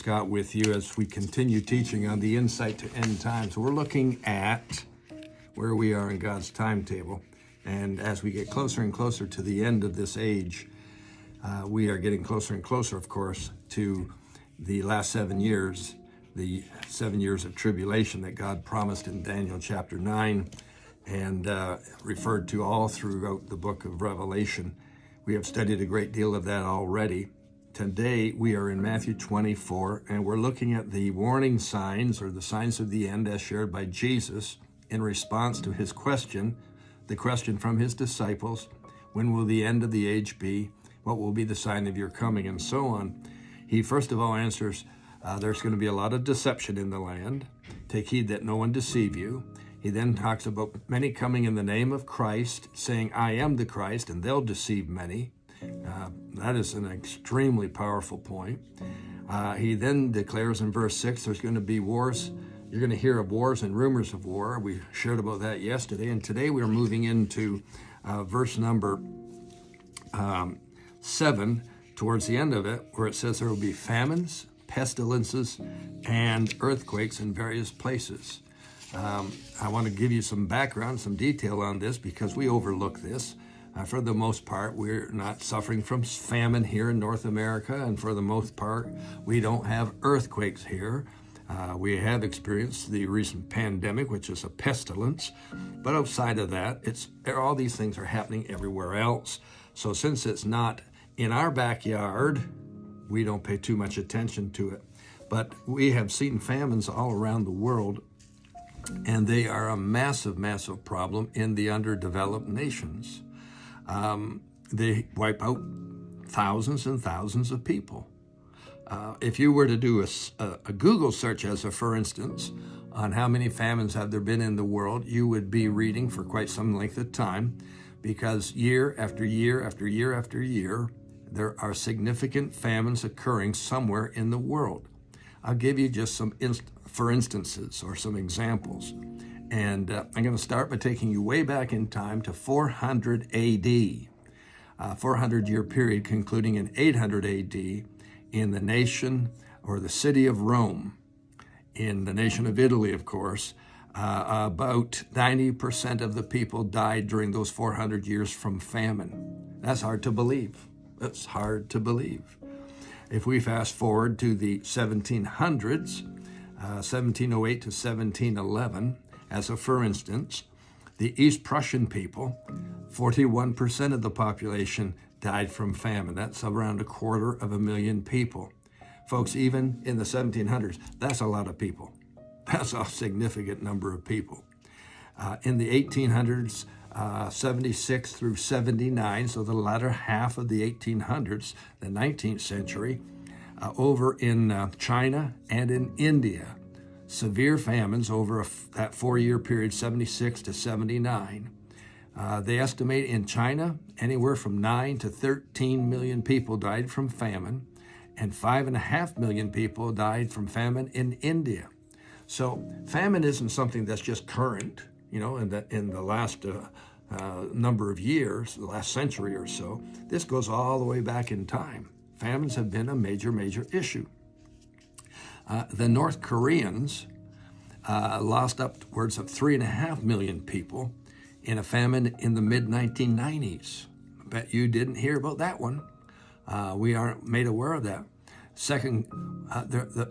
Scott with you as we continue teaching on the insight to end times. We're looking at where we are in God's timetable. And as we get closer and closer to the end of this age, we are getting closer and closer, of course, to the last 7 years, the 7 years of tribulation that God promised in Daniel chapter 9 and referred to all throughout the book of Revelation. We have studied a great deal of that already. Today, we are in Matthew 24, and we're looking at the warning signs or the signs of the end as shared by Jesus in response to his question, the question from his disciples, when will the end of the age be? What will be the sign of your coming? And so on. He first of all answers, there's going to be a lot of deception in the land. Take heed that no one deceive you. He then talks about many coming in the name of Christ, saying, I am the Christ, and they'll deceive many. That is an extremely powerful point. He then declares in verse 6, there's going to be wars. You're going to hear of wars and rumors of war. We shared about that yesterday. And today we're moving into verse number 7, towards the end of it, where it says there will be famines, pestilences, and earthquakes in various places. I want to give you some background, some detail on this because we overlook this. For the most part, we're not suffering from famine here in North America, and for the most part, we don't have earthquakes here. We have experienced the recent pandemic, which is a pestilence, but outside of that, all these things are happening everywhere else. So since it's not in our backyard, we don't pay too much attention to it. But we have seen famines all around the world, and they are a massive, massive problem in the underdeveloped nations. They wipe out thousands and thousands of people. If you were to do a Google search as a for instance on how many famines have there been in the world, you would be reading for quite some length of time because year after year after year after year, there are significant famines occurring somewhere in the world. I'll give you just some for instances or some examples. And I'm going to start by taking you way back in time to 400 AD, 400-year period concluding in 800 AD in the nation or the city of Rome, in the nation of Italy, of course. About 90% of the people died during those 400 years from famine. That's hard to believe. That's hard to believe. If we fast forward to the 1700s, 1708 to 1711, as a for instance, the East Prussian people, 41% of the population died from famine. That's around 250,000 people. Folks, even in the 1700s, that's a lot of people. That's a significant number of people. In the 1800s, 76 through 79, so the latter half of the 1800s, the 19th century, over in China and in India, severe famines over that 4-year period, 76 to 79. They estimate in China anywhere from 9 to 13 million people died from famine, and 5.5 million people died from famine in India. So famine isn't something that's just current, in the last number of years, the last century or so. This goes all the way back in time. Famines have been a major, major issue. The North Koreans lost upwards of 3.5 million people in a famine in the mid-1990s. I bet you didn't hear about that one. We aren't made aware of that. Second,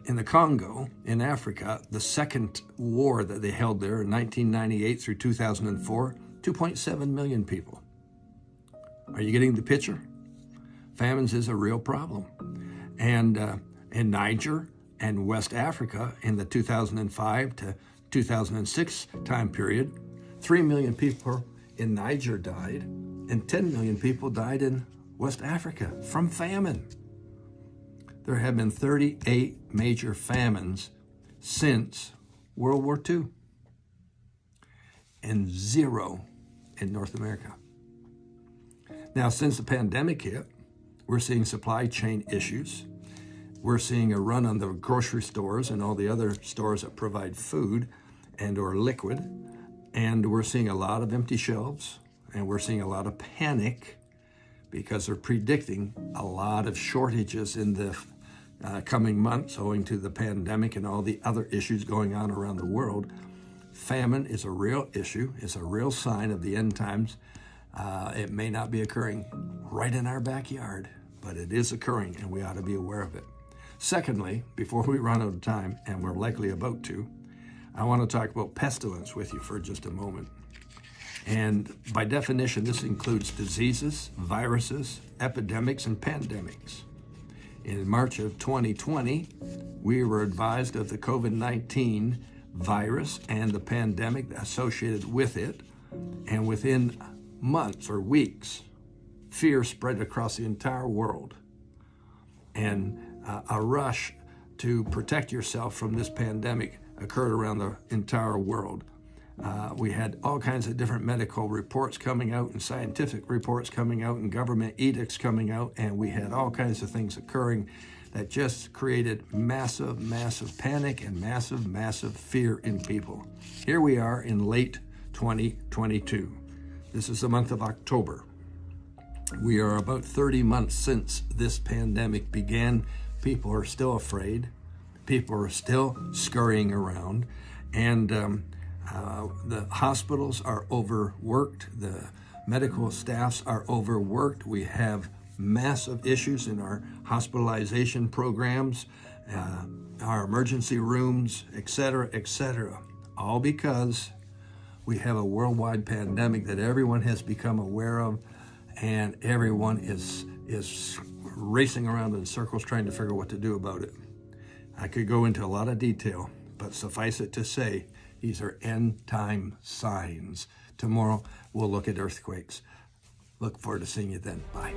in the Congo, in Africa, the second war that they held there in 1998 through 2004, 2.7 million people. Are you getting the picture? Famines is a real problem. And in Niger and West Africa, in the 2005 to 2006 time period, 3 million people in Niger died, and 10 million people died in West Africa from famine. There have been 38 major famines since World War II, and 0 in North America. Now, since the pandemic hit, we're seeing supply chain issues. We're seeing a run on the grocery stores and all the other stores that provide food and or liquid. And we're seeing a lot of empty shelves, and we're seeing a lot of panic because they're predicting a lot of shortages in the coming months owing to the pandemic and all the other issues going on around the world. Famine is a real issue. It's a real sign of the end times. It may not be occurring right in our backyard, but it is occurring, and we ought to be aware of it. Secondly, before we run out of time, and we're likely about to, I want to talk about pestilence with you for just a moment. And by definition, this includes diseases, viruses, epidemics, and pandemics. In March of 2020, we were advised of the COVID-19 virus and the pandemic associated with it. And within months or weeks, fear spread across the entire world. And a rush to protect yourself from this pandemic occurred around the entire world. We had all kinds of different medical reports coming out and scientific reports coming out and government edicts coming out, and we had all kinds of things occurring that just created massive, massive panic and massive, massive fear in people. Here we are in late 2022. This is the month of October. We are about 30 months since this pandemic began. People are still afraid. People are still scurrying around, and the hospitals are overworked. The medical staffs are overworked. We have massive issues in our hospitalization programs, our emergency rooms, etc., etc. All because we have a worldwide pandemic that everyone has become aware of, and everyone is racing around in circles trying to figure out what to do about it. I could go into a lot of detail, but suffice it to say, these are end time signs. Tomorrow, we'll look at earthquakes. Look forward to seeing you then. Bye.